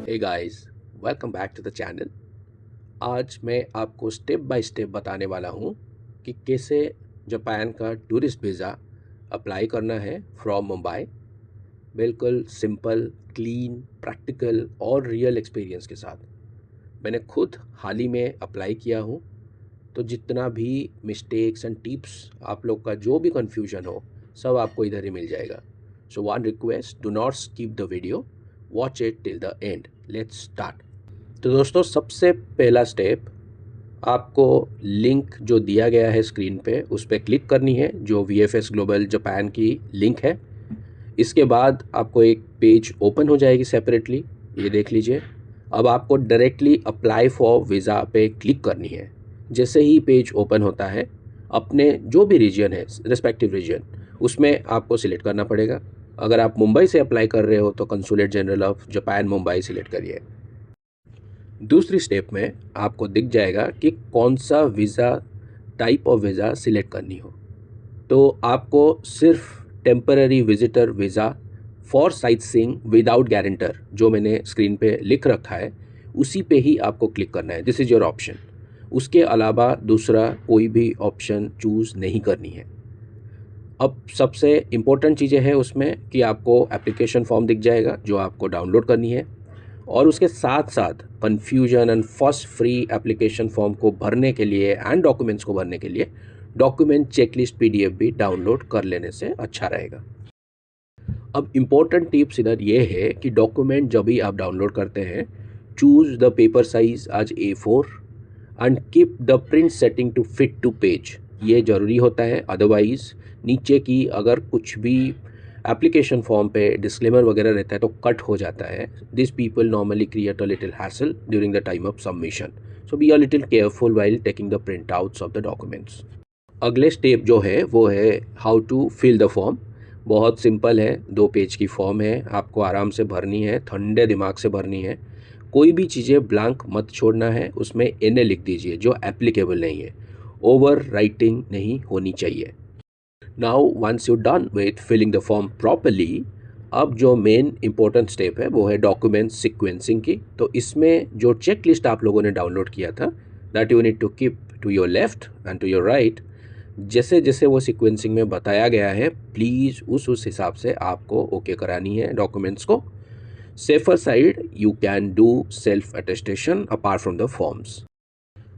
Hey guys, welcome back to the channel. आज मैं आपको स्टेप बाय स्टेप बताने वाला हूँ कि कैसे जापान का टूरिस्ट वीज़ा अप्लाई करना है फ्रॉम मुंबई। बिल्कुल सिंपल, क्लीन, प्रैक्टिकल और रियल एक्सपीरियंस के साथ। मैंने खुद हाल ही में अप्लाई किया हूँ, तो जितना भी मिस्टेक्स एंड टिप्स आप लोग का जो भी कन्फ्यूजन हो, सब आपको इधर ही मिल जाएगा। So one request, do not skip the video, watch it till the end. Let's start. तो दोस्तों, सबसे पहला स्टेप, आपको लिंक जो दिया गया है स्क्रीन पे उस पर क्लिक करनी है, जो VFS ग्लोबल जापान की लिंक है। इसके बाद आपको एक पेज ओपन हो जाएगी सेपरेटली, ये देख लीजिए। अब आपको डायरेक्टली अप्लाई फॉर वीज़ा पे क्लिक करनी है। जैसे ही पेज ओपन होता है, अपने जो भी रीजन है, रिस्पेक्टिव रीजन, उसमें आपको सिलेक्ट करना पड़ेगा। अगर आप मुंबई से अप्लाई कर रहे हो तो consulate general of Japan Mumbai select करिए। दूसरी स्टेप में आपको दिख जाएगा कि कौन सा visa, type of visa select करनी हो। तो आपको सिर्फ temporary visitor visa for sight seeing without guarantor, जो मैंने स्क्रीन पे लिख रखा है, उसी पे ही आपको क्लिक करना है। This is your option. उसके अलावा दूसरा कोई भी ऑप्शन चूज़ नहीं करनी है। अब सबसे इम्पोर्टेंट चीज़ें हैं उसमें कि आपको एप्लीकेशन फॉर्म दिख जाएगा जो आपको डाउनलोड करनी है, और उसके साथ साथ confusion and first free application form को भरने के लिए एंड डॉक्यूमेंट्स को भरने के लिए डॉक्यूमेंट चेकलिस्ट PDF भी डाउनलोड कर लेने से अच्छा रहेगा। अब इम्पोर्टेंट टिप्स इधर ये है कि डॉक्यूमेंट जब भी आप डाउनलोड करते हैं, choose the paper size as A4 and keep the print setting to fit to page. ये ज़रूरी होता है, अदरवाइज नीचे की अगर कुछ भी एप्लीकेशन फॉर्म पे डिस्क्लेमर वगैरह रहता है तो कट हो जाता है। This people normally create a little hassle during the time of submission, so be a little careful while taking the print outs of the documents. अगले स्टेप जो है वो है how to fill the form. बहुत simple है, 2 page की form है, आपको आराम से भरनी है, ठंडे दिमाग से भरनी है। कोई भी चीज़ें ब्लैंक मत छोड़ना है, उसमें NA लिख दीजिए जो एप्लीकेबल नहीं है। ओवर राइटिंग नहीं होनी चाहिए। Now once you done with filling the form properly, अब जो मेन इंपॉर्टेंट स्टेप है वो है डॉक्यूमेंट सीक्वेंसिंग की। तो इसमें जो चेक लिस्ट आप लोगों ने डाउनलोड किया था, that you need to keep to your left and to your right. जैसे जैसे वो सीक्वेंसिंग में बताया गया है, प्लीज़ उस हिसाब से आपको ओके करानी है डॉक्यूमेंट्स को। Safer side, you can do self attestation apart from the forms.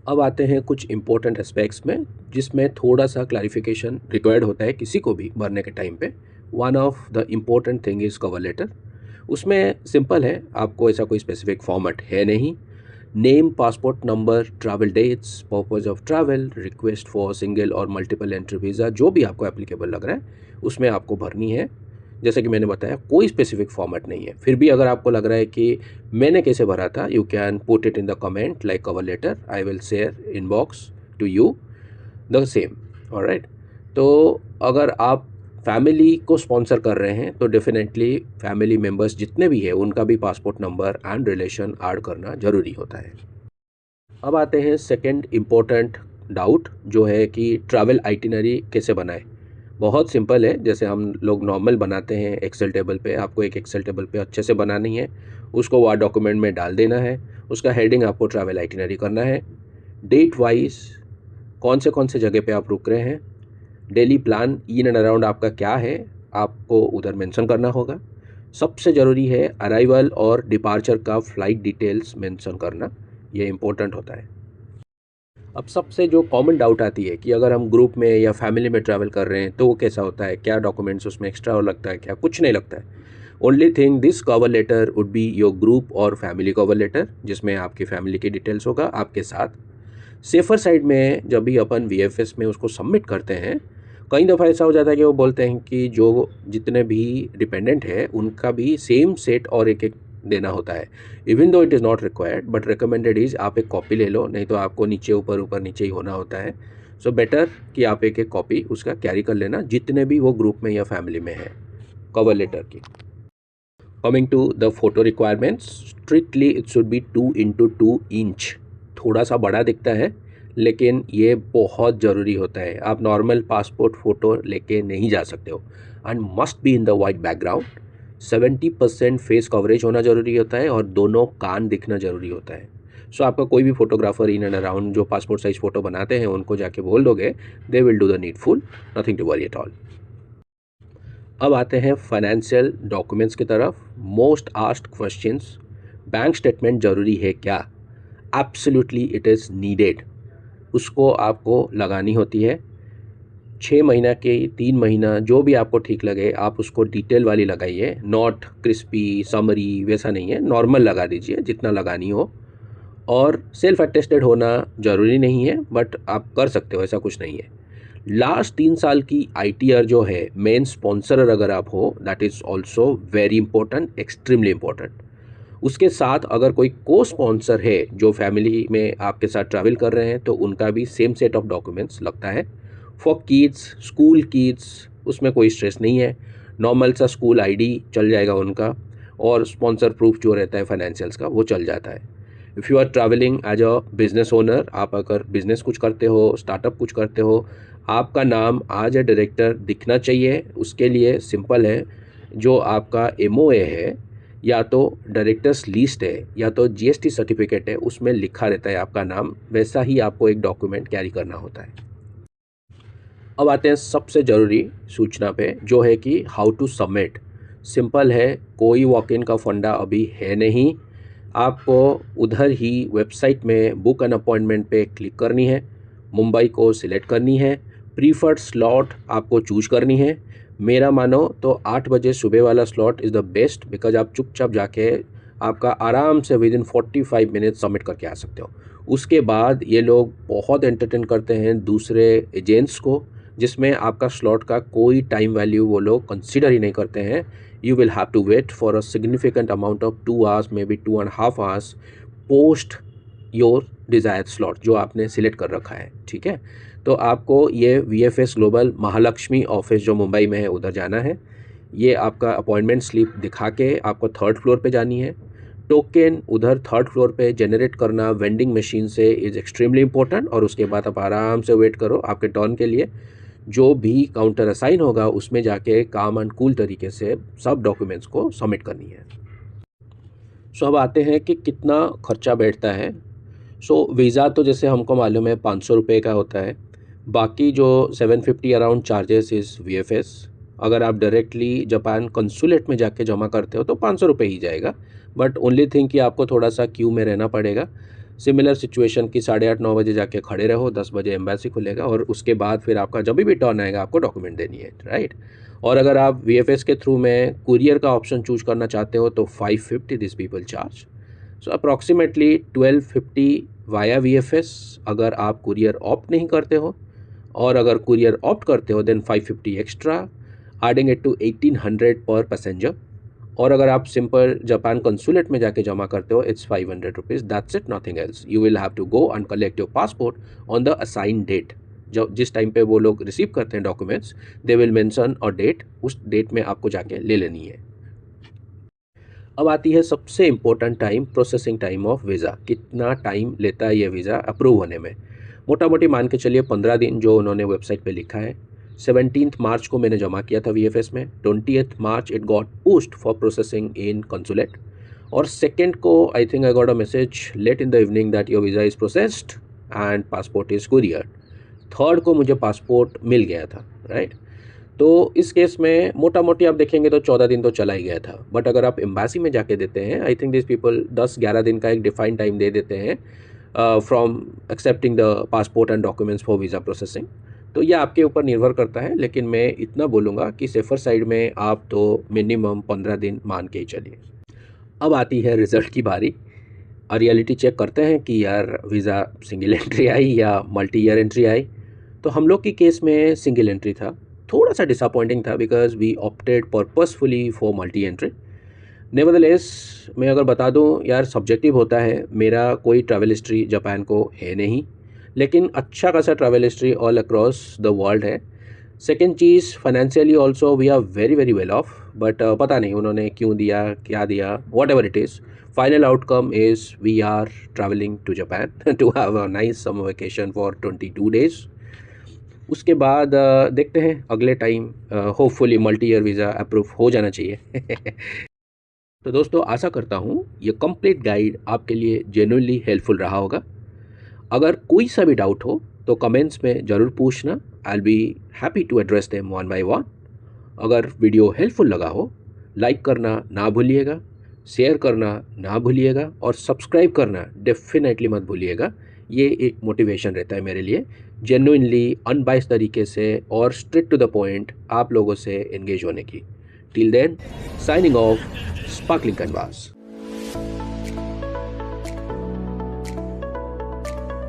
अब आते हैं कुछ इंपॉर्टेंट एस्पेक्ट्स में, जिसमें थोड़ा सा क्लैरिफिकेशन रिक्वायर्ड होता है किसी को भी भरने के टाइम पे। One of the important thing is cover letter. उसमें सिंपल है, आपको ऐसा कोई स्पेसिफिक फॉर्मेट है नहीं। Name, passport number, travel dates, purpose of travel, request for single और मल्टीपल एंट्री वीज़ा, जो भी आपको एप्लीकेबल लग रहा है उसमें आपको भरनी है। जैसे कि मैंने बताया, कोई स्पेसिफिक फॉर्मेट नहीं है। फिर भी अगर आपको लग रहा है कि मैंने कैसे भरा था, you can put it in the comment like cover letter, I will share inbox to you the same. Alright. तो अगर आप फैमिली को स्पॉन्सर कर रहे हैं तो डेफिनेटली फैमिली मेम्बर्स जितने भी हैं उनका भी passport number and relation add करना ज़रूरी होता है। अब आते हैं सेकंड इम्पोर्टेंट डाउट, जो है कि ट्रैवल आइटिनरी कैसे बनाएं। बहुत सिंपल है, जैसे हम लोग नॉर्मल बनाते हैं एक्सेल टेबल पे। आपको एक एक्सेल टेबल पे अच्छे से बनानी है, उसको वर्ड डॉक्यूमेंट में डाल देना है। उसका हेडिंग आपको ट्रैवल आइटिनरी करना है। डेट वाइज कौन से जगह पे आप रुक रहे हैं, daily plan in and around आपका क्या है, आपको उधर मेंशन करना होगा। सबसे ज़रूरी है अराइवल और डिपार्चर का फ़्लाइट डिटेल्स मेंशन करना, ये इम्पोर्टेंट होता है। अब सबसे जो कॉमन डाउट आती है कि अगर हम ग्रुप में या फैमिली में ट्रैवल कर रहे हैं तो वो कैसा होता है, क्या डॉक्यूमेंट्स उसमें एक्स्ट्रा और लगता है, क्या कुछ नहीं लगता है। Only thing, this cover letter would be your group और फैमिली कवर लेटर, जिसमें आपकी फैमिली की डिटेल्स होगा आपके साथ। सेफर साइड में जब भी अपन VFS में उसको सबमिट करते हैं, कई दफ़ा ऐसा हो जाता है कि वो बोलते हैं कि जो जितने भी डिपेंडेंट है उनका भी सेम सेट और एक एक देना होता है। Even though it is not required, but recommended is आप एक कॉपी ले लो, नहीं तो आपको नीचे ऊपर ऊपर नीचे ही होना होता है। सो बेटर कि आप एक एक कॉपी उसका कैरी कर लेना, जितने भी वो ग्रुप में या फैमिली में है, कवर लेटर की। Coming to the photo requirements, strictly it should be 2x2 inch. थोड़ा सा बड़ा दिखता है लेकिन ये बहुत ज़रूरी होता है। आप नॉर्मल पासपोर्ट फ़ोटो लेके नहीं जा सकते हो, and must be in the white background. 70% face coverage होना ज़रूरी होता है और दोनों कान दिखना ज़रूरी होता है। सो आपका कोई भी फोटोग्राफर इन एंड अराउंड जो पासपोर्ट साइज़ फ़ोटो बनाते हैं उनको जाके बोल दोगे, they will do the needful, nothing to worry at all. अब आते हैं फाइनेंशियल डॉक्यूमेंट्स की तरफ। Most asked questions, bank statement ज़रूरी है क्या? Absolutely it is needed. उसको आपको लगानी होती है। 6 महीना के 3 महीना जो भी आपको ठीक लगे आप उसको डिटेल वाली लगाइए, नॉट क्रिस्पी समरी वैसा नहीं है, नॉर्मल लगा दीजिए जितना लगानी हो। और सेल्फ अटेस्टेड होना ज़रूरी नहीं है, बट आप कर सकते हो, ऐसा कुछ नहीं है। लास्ट 3 साल की ITR जो है, मेन स्पॉन्सर अगर आप हो, that is also very important, extremely important. उसके साथ अगर कोई को स्पॉन्सर है जो फैमिली में आपके साथ ट्रैवल कर रहे हैं तो उनका भी सेम सेट ऑफ डॉक्यूमेंट्स लगता है। फॉर किड्स, स्कूल किड्स, उसमें कोई स्ट्रेस नहीं है, नॉर्मल सा स्कूल ID चल जाएगा उनका, और स्पॉन्सर प्रूफ जो रहता है फाइनेंशियल्स का वो चल जाता है। If you are travelling as a business owner, आप अगर बिजनेस कुछ करते हो, स्टार्टअप कुछ करते हो, आपका नाम आज ए डायरेक्टर दिखना चाहिए। उसके लिए सिंपल है, जो आपका MOA है या तो डायरेक्टर्स लिस्ट है या तो GST सर्टिफिकेट है, उसमें लिखा रहता है आपका नाम, वैसा ही आपको एक डॉक्यूमेंट कैरी करना होता है। अब आते हैं सबसे ज़रूरी सूचना पे, जो है कि हाउ टू सबमिट। सिंपल है, कोई वॉक इन का फंडा अभी है नहीं। आपको उधर ही वेबसाइट में बुक एन अपॉइंटमेंट पे क्लिक करनी है, मुंबई को सिलेक्ट करनी है, प्रीफर्ड स्लॉट आपको चूज करनी है। मेरा मानो तो 8 बजे सुबह वाला slot is the best, because आप चुपचाप जाके आपका आराम से विद इन 45 मिनट सबमिट करके आ सकते हो। उसके बाद ये लोग बहुत एंटरटेन करते हैं दूसरे एजेंट्स को, जिसमें आपका स्लॉट का कोई टाइम वैल्यू वो लोग कंसिडर ही नहीं करते हैं। You will have to wait for a significant amount of 2 hours, maybe 2.5 hours post your desired slot जो आपने सिलेक्ट कर रखा है, ठीक है। तो आपको ये VFS ग्लोबल महालक्ष्मी ऑफिस जो मुंबई में है उधर जाना है। ये आपका अपॉइंटमेंट स्लिप दिखा के आपको 3rd फ्लोर पे जानी है। टोकन उधर 3rd फ्लोर पे जनरेट करना वेंडिंग मशीन से इज़ एक्सट्रीमली इंपॉर्टेंट, और उसके बाद आप आराम से वेट करो आपके टर्न के लिए। जो भी काउंटर असाइन होगा उसमें जाके काम एंड कूल तरीके से सब डॉक्यूमेंट्स को सबमिट करनी है। सो अब आते हैं कि कितना खर्चा बैठता है। सो वीज़ा तो जैसे हमको मालूम है 500 रुपये का होता है। बाकी जो 750 अराउंड चार्जेस इज़ VFS। अगर आप डायरेक्टली जापान कंसुलेट में जाके जमा करते हो तो 500 रुपये ही जाएगा, बट ओनली थिंग कि आपको थोड़ा सा क्यू में रहना पड़ेगा। सिमिलर सिचुएशन की 8:30-9 बजे जाके खड़े रहो, 10 बजे एम्बेसी खुलेगा, और उसके बाद फिर आपका जब भी टर्न आएगा आपको डॉक्यूमेंट देनी है, राइट। और अगर आप VFS के थ्रू में कुरियर का ऑप्शन चूज करना चाहते हो तो 550 this people charge. So approximately 1250 via VFS अगर आप कुरियर ऑप्ट नहीं करते हो, और अगर कुरियर ऑप्ट करते हो then 550 extra, adding it to 1800 per passenger. और अगर आप सिंपल जापान कंसुलेट में जाके जमा करते हो, it's 500 rupees, that's it, nothing else. You will have to go and collect your passport on the assign date. जो जिस टाइम पे वो लोग रिसीव करते हैं documents, they will mention a date, उस डेट में आपको जाके ले लेनी है। अब आती है सबसे important time, processing time of visa. कितना टाइम लेता है ये वीज़ा अप्रूव होने में? मोटा मोटी मान के चलिए 15 दिन, जो उन्होंने वेबसाइट पे लिखा है। 17 मार्च को मैंने जमा किया था VFS में, 20 March it got pushed for processing in consulate, और 2 को I think I got a message late in the evening that your visa is processed and passport is courier. 3rd को मुझे पासपोर्ट मिल गया था, राइट। तो इस case में मोटा मोटी आप देखेंगे तो 14 दिन तो चला ही गया था। बट अगर आप एम्बासी में जाके देते हैं, आई थिंक दिस पीपल 10-11 दिन का एक डिफाइंड टाइम दे देते हैं from accepting the passport and documents for visa processing. तो ये आपके ऊपर निर्भर करता है, लेकिन मैं इतना बोलूँगा कि सेफर साइड में आप तो मिनिमम 15 दिन मान के ही चलिए। अब आती है रिज़ल्ट की बारी। रियलिटी चेक करते हैं कि यार वीज़ा सिंगल एंट्री आई या मल्टी ईयर एंट्री आई। तो हम लोग की केस में सिंगल एंट्री था। थोड़ा सा डिसअपॉइंटिंग था because we opted purposefully for multi entry. Nevertheless मैं अगर बता दूं यार, सब्जेक्टिव होता है, मेरा कोई ट्रैवल हिस्ट्री जापान को है नहीं, लेकिन अच्छा खासा travel history all across the world है। सेकेंड चीज़, financially also we are very very well off, but पता नहीं उन्होंने क्यों दिया, क्या दिया, whatever it is, final outcome is we are travelling to Japan to have a nice summer vacation for 22 days। उसके बाद देखते हैं अगले time, hopefully multi year visa approve हो जाना चाहिए। तो दोस्तों आशा करता हूँ ये कंप्लीट गाइड आपके लिए जेन्युइनली हेल्पफुल रहा होगा। अगर कोई सा भी डाउट हो तो कमेंट्स में ज़रूर पूछना, I be happy to address them one by one. अगर वीडियो हेल्पफुल लगा हो, लाइक करना ना भूलिएगा, शेयर करना ना भूलिएगा और सब्सक्राइब करना डेफिनेटली मत भूलिएगा। ये एक मोटिवेशन रहता है मेरे लिए जेन्युइनली अनबाइस तरीके से और स्ट्रेट टू द पॉइंट आप लोगों से एंगेज होने की। Till then, signing off, sparkling canvas.